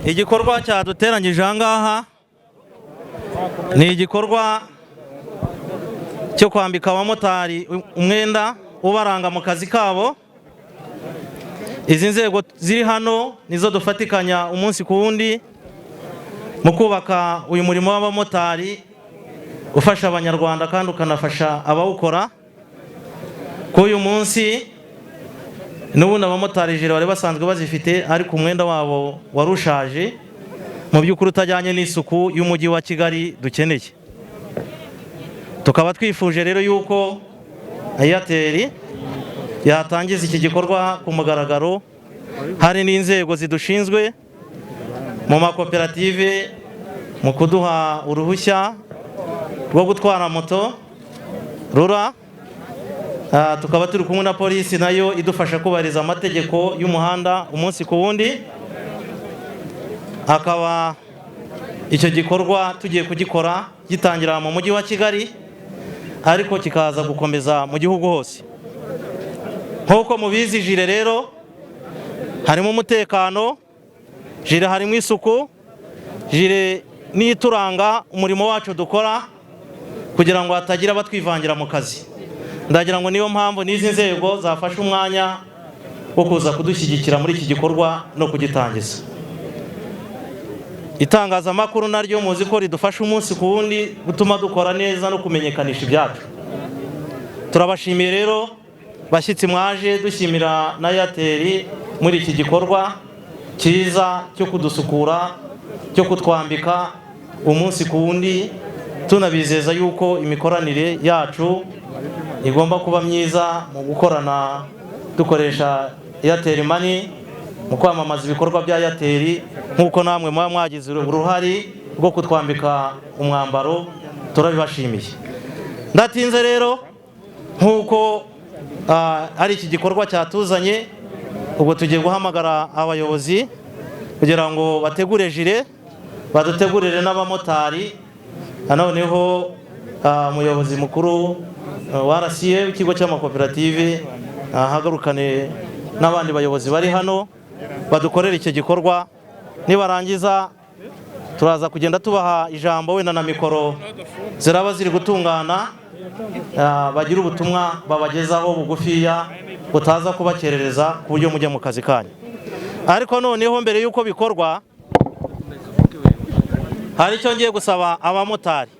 Igikorwa cyaduteranyije ahangaha ni igikorwa cyo kwambika abamotari umwenda ubaranga mu kazi kabo. Izi nzego ziri hano nizo dufatikanya umunsi ku wundi mu kubaka uyu murimo w'abamotari ufasha abanyarwanda kandi ukanafasha abawukora. Ko uyu munsi n'ubundi abamotari jire bari basanzwe bazifite, ariko umwenda wabo warushaje mu by'ukuri utajyanye n'isuku y'umujyi wa Kigali dukeneye. Tukaba twifuje rero yuko Airtel yatangiza iki gikorwa ku mugaragaro. Hari n'inzego zidushinzwe mu makoperative mu kuduha uruhushya rwo gutwara moto rura. Tukaba turi kumwe na polisi nayo idufasha kubahiriza amategeko y'umuhanda umunsi ku wundi. Akaba icyo gikorwa tugiye kugikora gitangira mu mujyi wa Kigali, ariko kikaza gukomeza mu gihugu hose. Nk'uko mubizi, jire rero harimo umutekano, jire harimo isuku, jire nituranga umurimo wacu dukora kugira ngo hatagira abatwivangira mu kazi. Ndagira ngo niyo mpamvu n'izi nzego zafashe umwanya wo kuza kudushyigikira muri iki gikorwa no kugitangiza. Itangazamakuru naryo muzi ko ridufasha umunsi ku wundi gutuma dukora neza no kumenyekanisha ibyacu. Turabashimiye rero bashyitsi mwaje, dushimira na Airtel muri iki gikorwa cyiza cyo kudusukura, cyo kutwambika umunsi ku wundi, tunabizeza yuko imikoranire yacu igomba kuba myiza mu gukorana dukoresha Airtel Money mu kwamamaza ibikorwa bya Airtel, nk'uko namwe muba mwagize uruhari rwo kutwambika umwambaro. Turabibashimiye. Ndatinze rero, nk'uko ari iki gikorwa cyatuzanye, ubwo tugiye guhamagara abayobozi kugira ngo bategure jire, badutegurire n'abamotari. Noneho umuyobozi mukuru wa RCA w'ikigo cy'amakoperative ahagarukane n'abandi bayobozi bari hano badukorera icyo gikorwa. Nibarangiza turaza kugenda tubaha ijambo, wenda na mikoro ziraba ziri gutungana, bagira ubutumwa babagezaho bugufiya butaza kubakerereza ku buryo mujya mu kazi kanyu. Ariko noneho mbere y'uko bikorwa, hari icyo ngiye gusaba abamotari.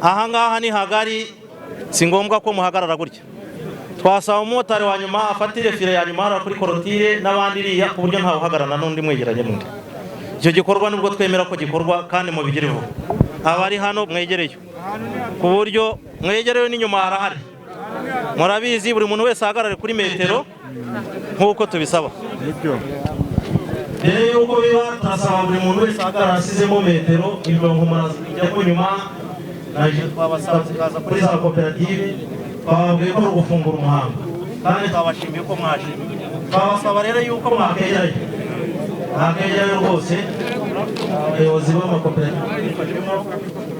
Ahangaha ni hagari, si ngombwa ko muhagarara gutya. Twasaba umumotari wa nyuma afatire fire ya nyuma kuri korotire n'abandi iriya, ku buryo ntawe uhagarana n'undi mwegeranye n'undi. Icyo gikorwa nubwo twemera ko gikorwa, kandi mubigireho. Abari hano mwegereyo, ku buryo mwegereyo n'inyuma harahari. Murabizi buri muntu wese ahagarare kuri metero nk'uko tubisaba. Mbere y'uko biba, turasaba buri muntu wese ahagarara asizemo metero, imirongo murazijya ku nyuma. Twabasaba zikaza kuri za koperative, twababwiye ko ari ugufungura umuhanda, kandi twabashimiye ko mwaje. Twabasaba rero yuko mwakegerayo rwose abayobozi b'amakoperative.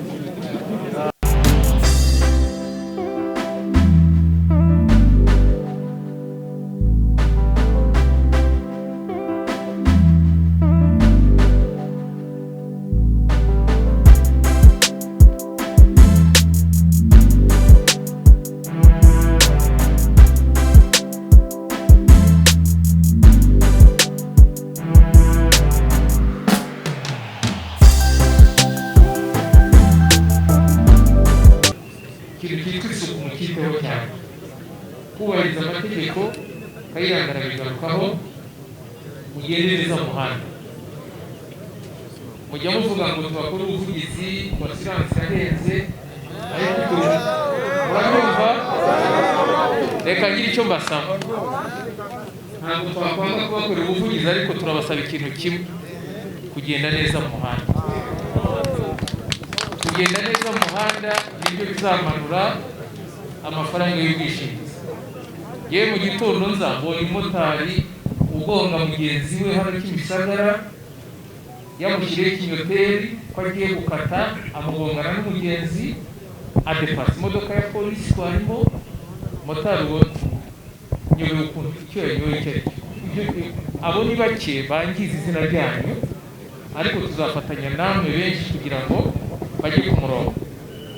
kubahiriza amategeko kayirangara bigarukaho, mugende neza mu muhanda. Mujya muvuga ngo tubakore ubuvugizi ngo asiranse yahenze, ariko murabyumva. Reka ngire icyo mbasaba, ntabwo twakwanga kubakorera ubuvugizi, ariko turabasaba ikintu kimwe: kugenda neza mu muhanda. Kugenda neza mu muhanda nibyo bizamanura amafaranga y'ubwishingizi. Yewe mu gitondo nzabonye umumotari ugonga mugenzi we hano Kimisagara, yamushyiriye ikinyoteri ko agiye gukata, amugongana n'umugenzi, adepasa imodoka ya polisi twarimo. Motari uwo nyobewe ukuntu icyo yanyoye icyo ari cyo. Abo ni bake bangiza izina ryanyu, ariko tuzafatanya namwe benshi kugira ngo bajye ku murongo.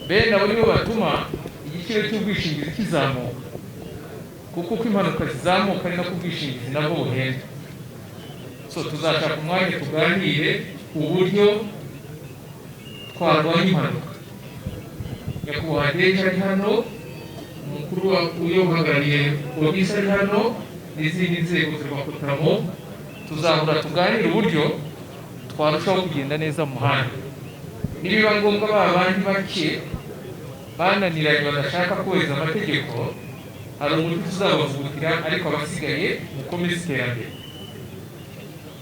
Bene abo nibo batuma igiciro cy'ubwishingizi kizamuka, kuko uko impanuka zizamuka ari nako ubwishingizi nabwo buhenda. So tuzashaka umwanya tuganire uburyo twarwanya impanuka. Nyakubahwa Deje ari hano, umukuru uyobohagarariye polisi ari hano, n'izindi nzego zirwakutaramo, tuzahura tuganire uburyo twarushaho kugenda neza mu muhanda. Nibiba ngombwa ba bandi bake bananiranye badashaka kubahiriza amategeko, hari umuntu tuzabavugutira, ariko abasigaye mukomeze iterambere.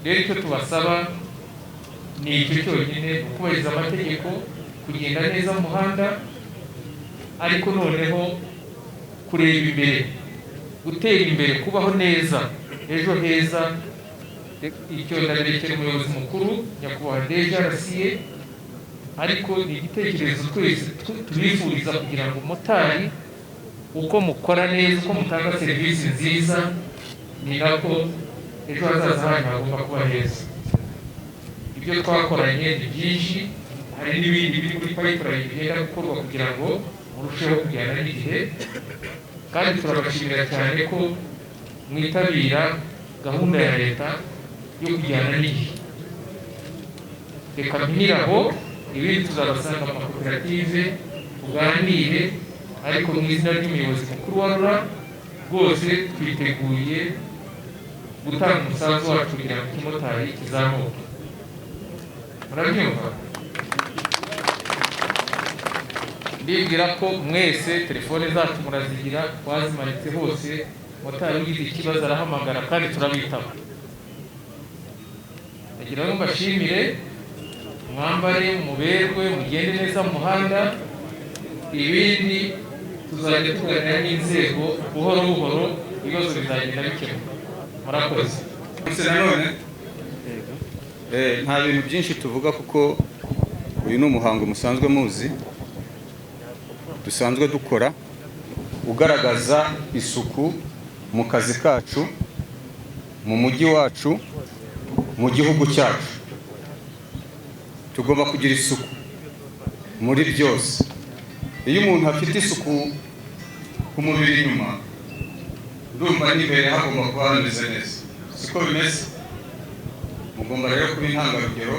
Rero icyo tubasaba ni icyo cyonyine, kubahiriza amategeko, kugenda neza mu muhanda, ariko noneho kureba imbere, gutera imbere, kubaho neza, ejo heza. Icyo ndaberekera umuyobozi mukuru Nyakubahwa Deje arasiye, ariko ni igitekerezo twese tubifuriza kugira ngo motari uko mukora neza, uko mutanga serivisi nziza, ni nako ejo hazaza hanyu hagomba kuba heza. Ibyo twakoranye ni byinshi, hari n'ibindi biri kuri pipeline bigenda gukorwa kugira ngo murusheho kujyana n'igihe, kandi turabashimira cyane ko mwitabira gahunda ya leta yo kujyana n'igihe. Reka mpiniraho, ibindi tuzabasanga mu makoperative tuganire, ariko mu izina ry'umuyobozi mukuru wa RURA rwose twiteguye gutanga umusanzu wacu kugira ngo ikimotari kizamuke. Murabyumva? Ndibwira ko mwese telefone zacu murazigira, twazimanitse hose, motari ugize ikibazo arahamagara kandi turabitaba. Ndagira ngo mbashimire, mwambare, muberwe, mugende neza mu muhanda. Ibindi tuzajya tuganira n'inzego buhoro buhoro, ibibazo bizagenda bikemuka. Murakoze. Nanone nta bintu byinshi tuvuga, kuko uyu ni umuhango musanzwe muzi, dusanzwe dukora, ugaragaza isuku mu kazi kacu, mu mujyi wacu, mu gihugu cyacu. Tugomba kugira isuku muri byose. Iyo umuntu afite isuku ku mubiri inyuma, ndumva n'imbere hagomba kuba hameze neza. Siko bimeze? Mugomba rero kuba intangarugero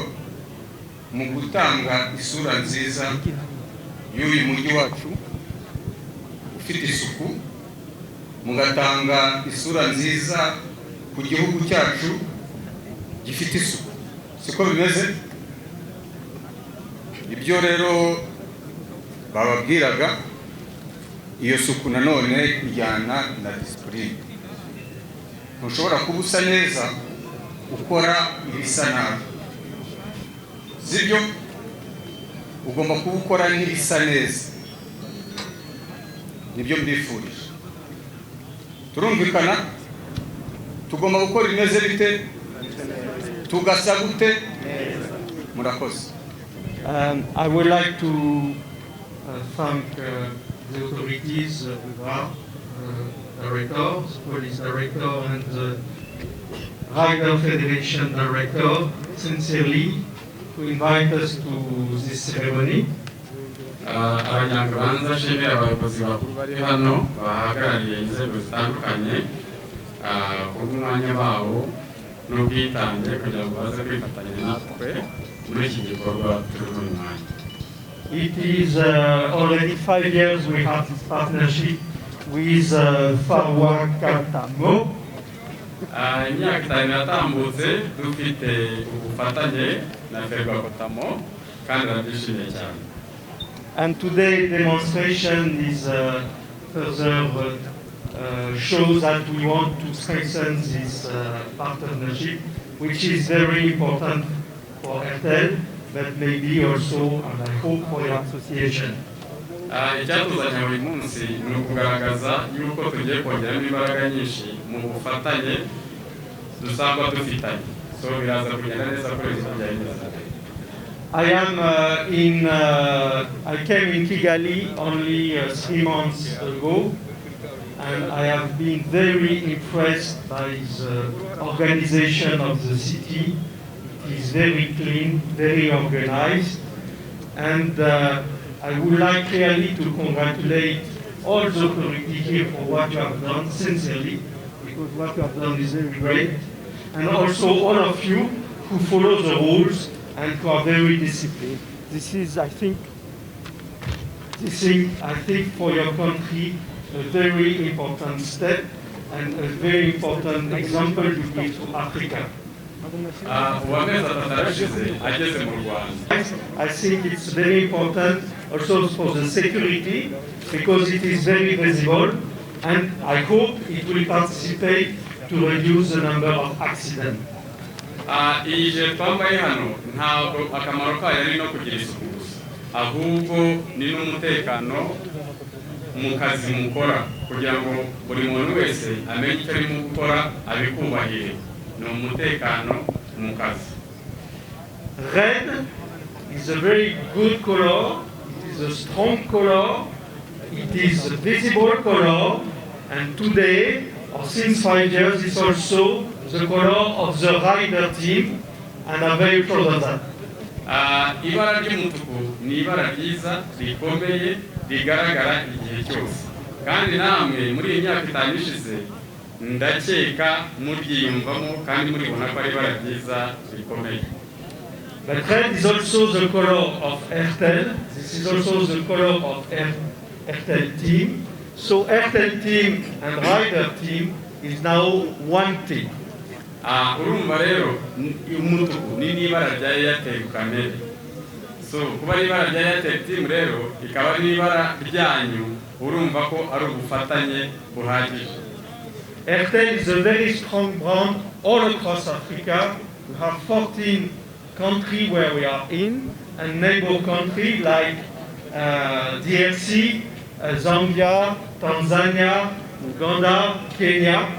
mu gutanga isura nziza y'uyu mujyi wacu ufite isuku, mugatanga isura nziza ku gihugu cyacu gifite isuku. Siko bimeze? Ibyo rero bababwiraga, iyo suku nanone ijyana na disipurine. Ntushobora kuba usa neza ukora ibisa nabi, sibyo? Ugomba kuba ukora n'ibisa neza. Nibyo mbifurije. Turumvikana? Tugomba gukora imeze bite? Tugasa gute? Murakoze. I would like to thank the authorities, directors, police director, and the Rider Federation director sincerely to invite us to this ceremony. Abanyarwanda nshimira abayobozi bakuru bari hano bahagarariye inzego zitandukanye kubw'umwanya wabo n'ubwitange kugira ngo baze kwifatanya natwe muri iki gikorwa turi muri mwanya. It is already 5 years we have this partnership with Farwa Katamo. Imyaka 5 yatambutse dufite ubufatanye na Farwa Katamo kandi arabyishimiye cyane. And today demonstration is further shows that we want to strengthen this partnership, which is very important for Airtel, but maybe also, and I hope, for your association. Icyatuzanye uyu munsi ni ukugaragaza yuko tugiye kongeramo imbaraga nyinshi mu bufatanye dusangwa dufitanye. So biraza kugenda neza kuri izo bijyanye. I came in Kigali only 3 months ago, and I have been very impressed by the organization of the city. It It is very clean, very organized, and I would like really to congratulate all the authorities here for what you have done, sincerely, because what you have done is very great, and also all of you who follow the rules and who are very disciplined. This is, I think, for your country, a very important step and a very important example you give to Africa. uwamezi atatu arashize ageze mu Rwanda. I think it's very important also for the security because it is very visible and I hope it will participate to reduce the number of accidents. Iyi je twambaye hano ntabwo akamaro kayo ari no kugira isuku gusa, ahubwo ni n'umutekano mu kazi mukora kugira ngo buri muntu wese amenye icyo arimo gukora abikubahire. No umutekano mu kazi. Red is a very good color, it is a strong color, it is a visible color, and today, or since 5 years, it's also the color of the rider team, and I'm very proud of that. Ibara ry'umutuku ni ibara ryiza rikomeye rigaragara igihe cyose, kandi namwe muri iyi myaka 5 ishize ndakeka muryiyumvamo kandi muribona ko ari ibara ryiza rikomeye. But red is also the color of Airtel. This is also the color of Airtel team. So Airtel team and rider team is now one team. Urumva rero umutuku ni n'ibara rya Airtel kamere. So kuba ari ibara rya Airtel team rero ikaba ari ibara ryanyu, urumva ko ari ubufatanye buhagije. Airtel is a very strong brand all across Africa. We have 14 countries where we are in, and neighbor countries like DRC, Zambia, Tanzania, Uganda, Kenya.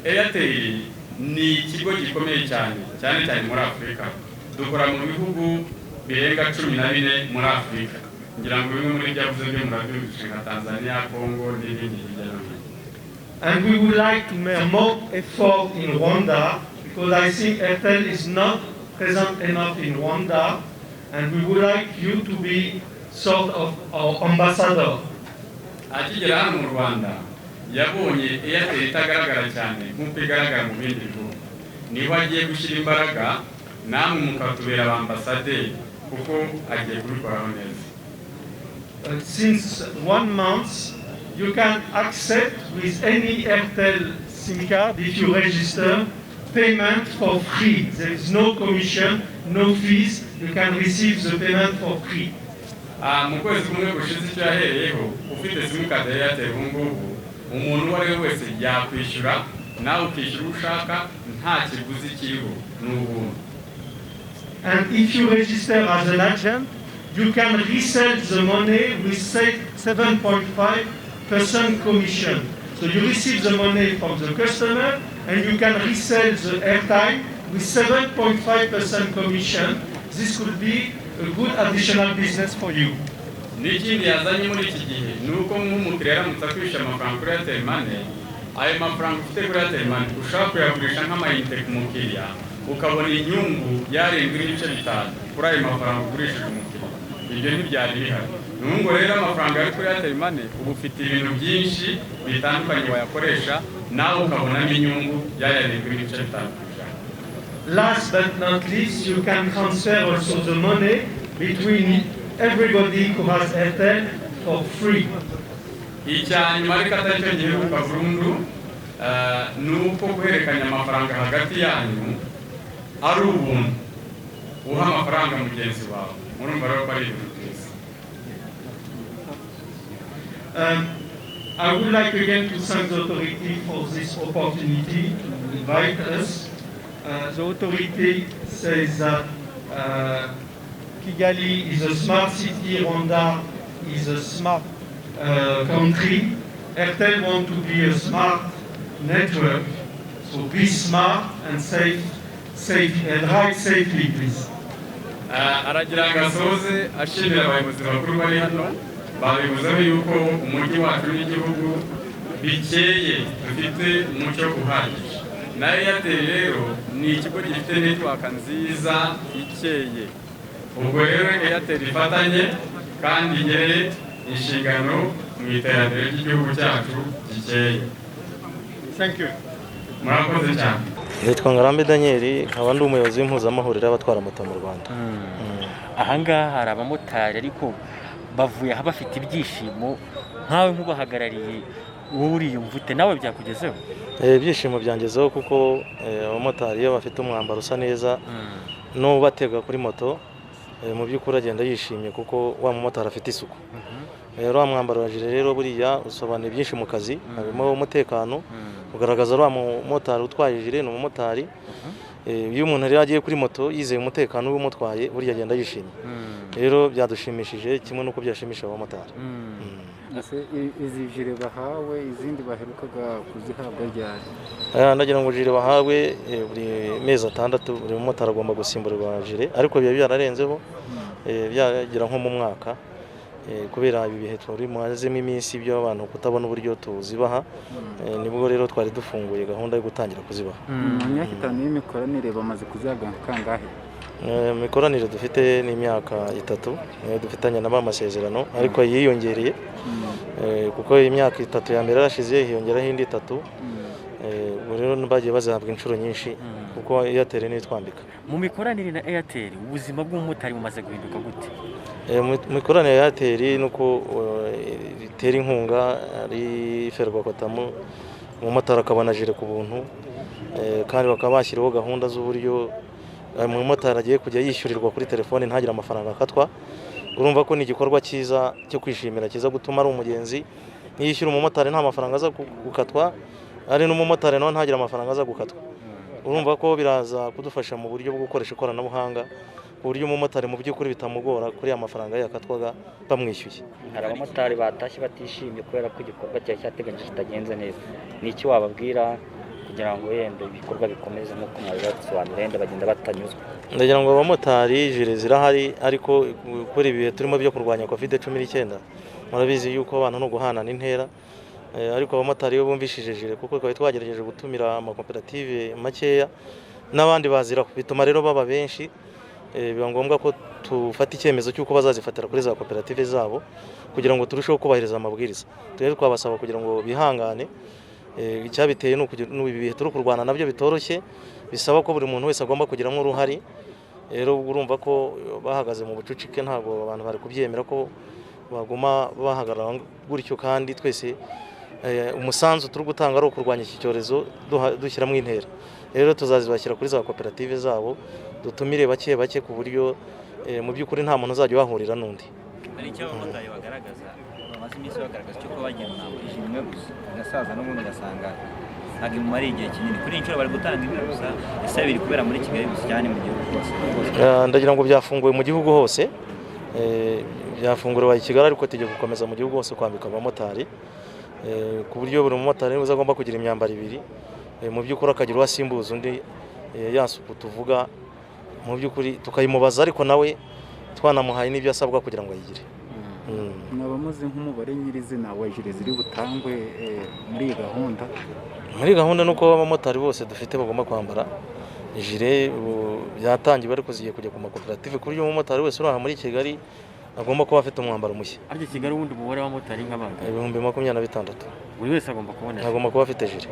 Airtel ni ikigo gikomeye cyane cyane muri Afrika. Dukora mu bihugu birenga 14 muri Afrika. Ngira ngo bimwe muri byavuze byo murabyumvise nka Tanzania, Congo n'ibindi hirya no hino. And we would like to make more effort in Rwanda because I think Airtel is not present enough in Rwanda, and we would like you to be sort of our ambassador. Akigera hano mu Rwanda yabonye Airtel itagaragara cyane nk'uko igaragara mu bindi bihugu. Niho agiye gushyira imbaraga namwe mukatubera abambasaderi kuko agiye kubikoraho neza. Since 1 month, you can accept with any Airtel SIM card, if you register, payment for free. There is no commission, no fees. You can receive the payment for free. Mu kwezi kumwe gushize icyo yahereyeho ufite simukadi ya Airtel ubungubu umuntu uwo ari we wese yakwishyura nawe ukishyura ushaka nta kiguzi kiriho n'ubuntu. And if you register as an agent, you can resell the money with 7.5% commission. So you receive the money from the customer and you can resell the airtime with 7.5% commission. This could be a good additional business for you. N'ikindi yazanye muri iki gihe ni uko nk'umukiriya aramutse akwishyura amafaranga kuri Airtel Money, ayo mafaranga ufite kuri Airtel Money ushaka kuyagurisha nk'amayinite ku mukiriya ukabona inyungu yarenga ibice 5 kuri ayo mafaranga ugurishije umukiriya. Ibyo ntibyari bihari. Nubwo rero amafaranga ari kuri Airtel Money ubu ufite ibintu byinshi bitandukanye wayakoresha nawe ukabonamo inyungu yarenga ibice 5. Last but not least, you can transfer also the money between everybody who has Airtel for free. Icyanyuma ariko atari cyo giheruka burundu ni uko guhererekanya amafaranga hagati yanyu ari ubuntu uha amafaranga mugenzi wawe. Murumva rero ko ari ibintu byiza. I would like again to thank the authority for this opportunity to invite us. The authority says that Kigali is a smart city, Rwanda is a smart country. Airtel wants to be a smart network, so be smart and safe and ride safely, please. Aragira ngo asoze ashimira abayobozi bakuru bari hano babivuzeho yuko umujyi wacu n'igihugu bikeye dufite umucyo uhagije. na Airtel rero ni ikigo gifite network nziza ikeye. Ubwo rero Airtel ifatanye kandi igere inshingano mu iterambere ry'igihugu cyacu gikeye. Thank you. Murakoze cyane. Nitwa Ngarambe Daniel, nkaba ndi umuyobozi w'impuzamahuriro y'abatwara moto mu Rwanda. Ahangaha hari abamotari ariko bavuye aha bafite ibyishimo, nkawe nk'ubahagarariye wowe uriyumva ute, nawe byakugezeho? Ibyishimo byangezeho kuko abamotari iyo bafite umwambaro usa neza n'ubatega kuri moto mu by'ukuri agenda yishimye kuko wa mumotari afite isuku. Rero wa mwambaro wa jire rero buriya usobanuye byinshi mu kazi, harimo umutekano, ugaragaza wa mumotari utwaye jire ni umumotari. Iyo umuntu rero agiye kuri moto yizeye umutekano w'umutwaye burya agenda yishimye. Rero byadushimishije kimwe nuko byashimisha abamotari. Izi jire bahawe izindi baherukaga kuzihabwa ryari? Ndagira ngo jire bahawe buri mezi 6 buri mumotari agomba gusimburirwa jire, ariko biba byararenzeho byagira nko mu mwaka kubera ibi bihe turi mwazemo iminsi byo abantu kutabona uburyo tuzibaha, nibwo rero twari dufunguye gahunda yo gutangira kuzibaha. Mu myaka 5 y'imikoranire bamaze kuzihabwa kangahe? Imikoranire dufite ni imyaka 3 dufitanye n'amasezerano, ariko yiyongereye kuko imyaka 3 ya mbere yarashize hiyongeraho indi 3. Rero bagiye bazahabwa inshuro nyinshi kuko Airtel ni twambika. Mu mikoranire na Airtel ubuzima bw'umumotari bumaze guhinduka gute? Mikoranire ya Airtel nuko itera inkunga ari Ferwakotamu, umumotari akabona jire ku buntu, kandi bakabashyiraho gahunda z'uburyo umumotari agiye kujya yishyurirwa kuri telefone ntagira amafaranga akatwa. Urumva ko ni igikorwa cyiza cyo kwishimira, kiza gutuma ari umugenzi yishyura umumotari nta mafaranga aza gukatwa, ari n'umumotari nawe ntagira amafaranga aza gukatwa. Urumva ko biraza kudufasha mu buryo bwo gukoresha ikoranabuhanga, uburyo umumotari mu by'ukuri bitamugora kuri yakatwaga yakatwaga bamwishyuye. Hari abamotari batashye batishimye kubera ko igikorwa cyari cyateganyije kitagenze neza. Ni iki wababwira kugira ngo yenda ibikorwa bikomeze nk'uko mwabibasobanurira yenda bagenda batanyuzwa? Ndagira ngo abamotari jire zirahari, ariko kuri ibihe turimo byo kurwanya COVID-19 murabizi yuko abantu no guhanana intera, ariko abamotari bo bumvishije jire kuko twari twagerageje gutumira amakoperative makeya n'abandi bazira, bituma rero baba benshi. Biba ngombwa ko tufata icyemezo cy'uko bazazifatira kuri za koperative zabo kugira ngo turusheho kubahiriza amabwiriza. Rero twabasaba kugira ngo bihangane, icyabiteye ibi bihe turi kurwana nabyo bitoroshye, bisaba ko buri muntu wese agomba kugiramo uruhari. Rero urumva ko bahagaze mu bucucike, ntabwo abantu bari kubyemera ko baguma bahagarara gutyo, kandi twese umusanzu turi gutanga ari ukurwanya iki cyorezo dushyiramo intera. Rero tuzazibashyira kuri za koperative zabo, dutumire bake bake ku buryo mu by'ukuri nta muntu uzajya wahurira n'undi. Hari icyo abamotari bagaragaza, bamaze iminsi bagaragaza cyo kuba bagiye mu imwe gusa gasaza n'ubundi gasanga ntabwo imumara igihe kinini. Kuri inshuro bari gutanga imwe gusa, ese biri kubera muri Kigali gusa cyane mu gihugu hose? Ndagira ngo byafunguwe mu gihugu hose, byafunguriwe i Kigali, ariko tujye gukomeza mu gihugu hose kwambika abamotari ku buryo buri mumotari wese agomba kugira imyambaro 2 mu by'ukuri akagira uwasimbuza undi yasuku tuvuga mu by'ukuri tukayimubaza, ariko nawe twanamuhaye n'ibyo asabwa kugira ngo ayigire. Mwaba muzi nk'umubare nyirizina wa jire ziri butangwe muri iyi gahunda? Muri gahunda nuko abamotari bose dufite bagomba kwambara jire, byatangiwe ariko zigiye kujya ku makoperative ku buryo umumotari wese uri aha muri Kigali agomba kuba afite umwambaro mushya. Ariko Kigali wundi umubare w'abamotari nk'abandi 26,000 buri wese agomba kubona, agomba kuba afite jire.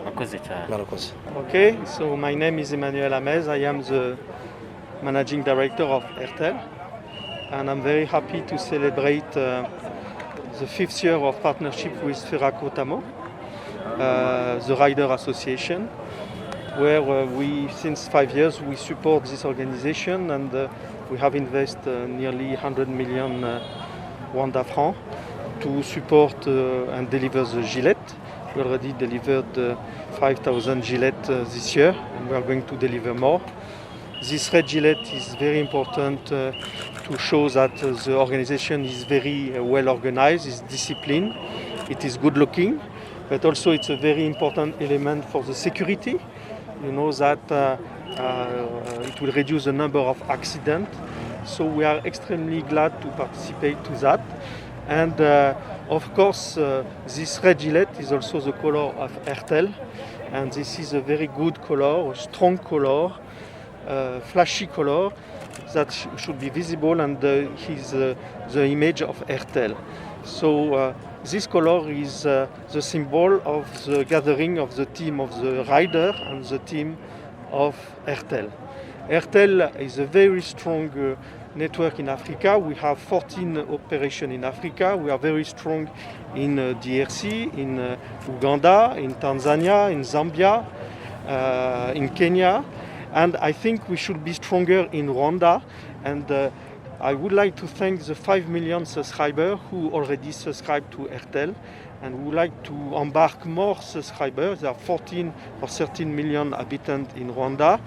Akoze cyane. Murakoze. Okay, so my name is Emmanuel Amez. I am the managing director of Airtel, and I'm very happy to celebrate the 5th year of partnership with Ferracotamo, the Rider Association, where since 5 years we support this organization, and we have invested nearly 100 million Rwanda francs to support and deliver the Gillette. We already delivered 5,000 Gillette this year, and we are going to deliver more. This Red Gillette is very important to show that the organization is very well organized, is disciplined, it is good looking, but also it's a very important element for the security. You know that it will reduce the number of accidents, so we are extremely glad to participate to that. And of course, this Red Gillette is also the color of Airtel, and this is a very good color, a strong color, flashy color that should be visible, and is the image of Airtel. So this color is the symbol of the gathering of the team of the rider and the team of Airtel. Airtel is a very strong network in Africa. We have 14 operations in Africa. We are very strong in DRC, in Uganda, in Tanzania, in Zambia, in Kenya. And I think we should be stronger in Rwanda. And I would like to thank the 5 million subscribers who already subscribed to Airtel. And we would like to embark more subscribers. There are 14 or 13 million inhabitants in Rwanda.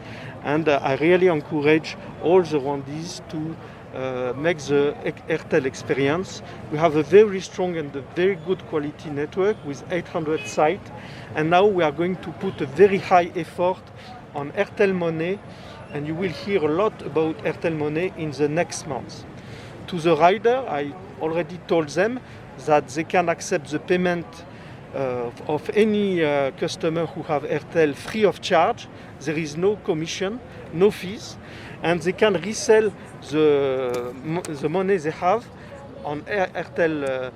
And I really encourage all the Rwandese to make the Airtel experience. We have a very strong and a very good quality network with 800 sites. And now we are going to put a very high effort on Airtel Money. And you will hear a lot about Airtel Money in the next months. To the rider, I already told them that they can accept the payment of any customer who have Airtel free of charge. There is no commission, no fees, and they can resell the money they have on Airtel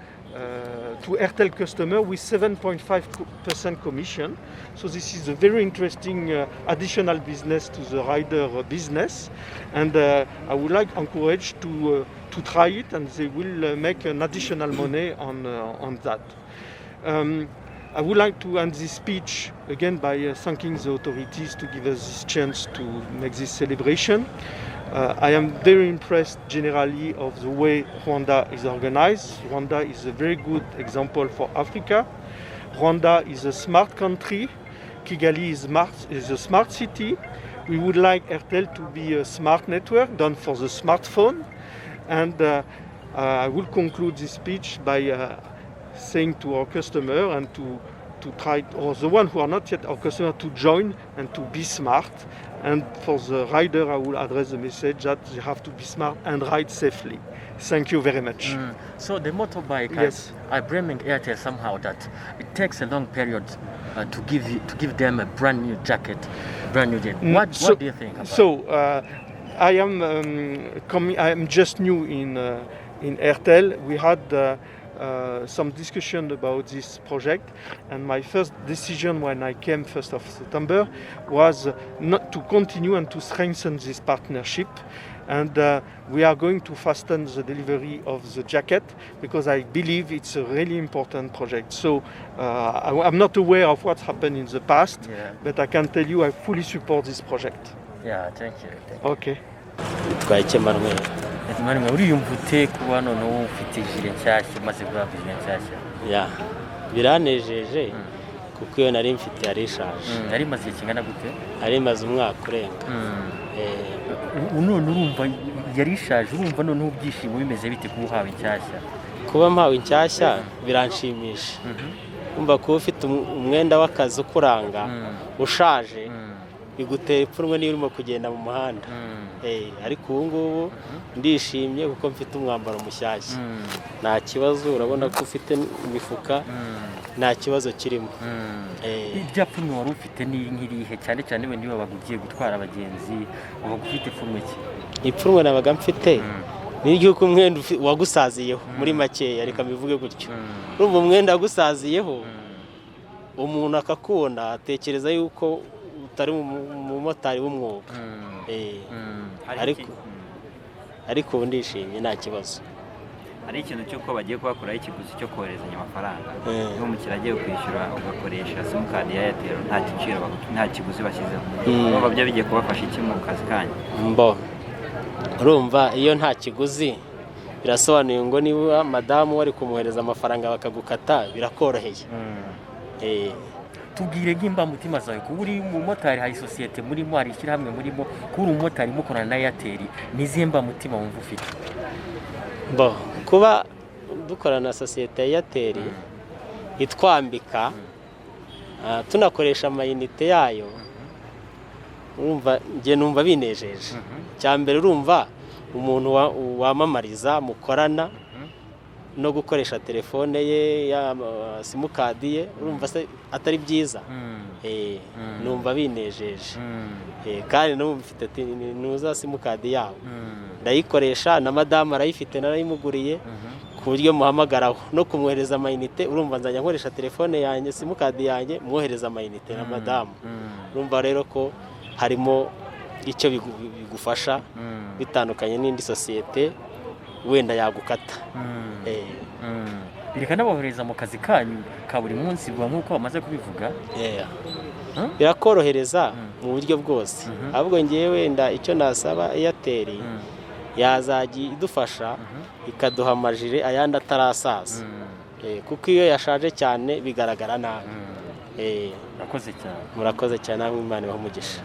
to Airtel customer with 7.5% commission. So this is a very interesting additional business to the rider business, and I would like to encourage to try it, and they will make an additional money on that. I would like to end this speech again by thanking the authorities to give us this chance to make this celebration. I am very impressed generally of the way Rwanda is organized. Rwanda is a very good example for Africa. Rwanda is a smart country. Kigali is a smart city. We would like Airtel to be a smart network done for the smartphone. And I will conclude this speech by saying to our customer and to try, or the one who are not yet our customer, to join and to be smart. And for the rider, I will address the message that they have to be smart and ride safely. Thank you very much. So the motorbikers are blaming Airtel somehow that it takes a long period to give them a brand new jacket, brand new jet. What do you think about it? I am just new in Airtel. We had some discussion about this project, and my first decision when I came 1st of September was not to continue and to strengthen this partnership. And we are going to fasten the delivery of the jacket because I believe it's a really important project. So I'm not aware of what's happened in the past, but I can tell you I fully support this project. Yeah, thank you. Okay. Emmanuel, uriyumva ute kuba noneho ufite ijire nshyashya umaze guhabwa ijire nshyashya? Biranejeje kuko iyo nari mfite yari ishaje. Yari imaze kingana gute? Yari imaze umwaka urenga. None urumva yari ishaje, urumva noneho ibyishimo bimeze bite kuba uhawe inshyashya? Kuba mpawe inshyashya biranshimisha. Umva ko ufite umwenda w'akazi ukuranga ushaje bigutera ipfunwe niyo urimo kugenda mu muhanda. Ariko ubu ngubu ndishimye kuko mfite umwambaro mushyashya. Nta kibazo, urabona ko ufite imifuka, nta kibazo kirimo. Irya pfunwe wari ufite ni nk'irihe, cyane cyane wenda iyo bagugiye gutwara abagenzi, uba ufite ipfunwe ki? Ipfunwe nabaga mfite n'iryuko umwenda wagusaziyeho muri makeya, reka mbivuge gutyo. Urumva umwenda wagusaziyeho umuntu akakubona atekereza yuko utari umumotari w'umwuga. Ariko ubu ndishimye nta kibazo. Hari ikintu cy'uko bagiye kubakuraho ikiguzi cyo koherezanya amafaranga. Niba umukiriya agiye kwishyura ugakoresha simukadi ya Airtel nta kiguzi bashyizeho. Urumva byo bigiye kubafasha iki mu kazi kanyu? Urumva iyo nta kiguzi birasobanuye ngo niba madamu wari kumuhereza amafaranga bakagukata birakoroheye. Tubwire nk'imbamutima zawe kuba uri umumotari, hari sosiyete murimo, hari ishyirahamwe murimo, kuba uri umumotari mukorana na Airtel, n'izihe mbamutima wumva ufite? Kuba dukorana na sosiyete ya Airtel itwambika tunakoresha amayinite yayo, urumva njye numva binejeje. Cyambere urumva umuntu wamamariza mukorana no gukoresha telefone ye ya simukadi ye urumva se atari byiza numva binejeje kandi numva mfite nuza simukadi yawo ndayikoresha na madamu arayifite narayimuguriye ku buryo muhamagaraho no kumwohereza amayinite urumva nzajya nkoresha telefone yanjye simukadi yanjye mwohereza amayinite na madamu urumva rero ko harimo icyo bigufasha bitandukanye n'indi sosiyete wenda yagukata bireka nabohereza mu kazi kanyu ka buri munsi vuba nk'uko bamaze kubivuga birakorohereza mu buryo bwose ahubwo ngewe wenda icyo nasaba Airtel yazajya idufasha ikaduha amajire ayandi atarasaza kuko iyo yashaje cyane bigaragara nabi murakoze cyane murakoze cyane namwe Imana ibahe umugisha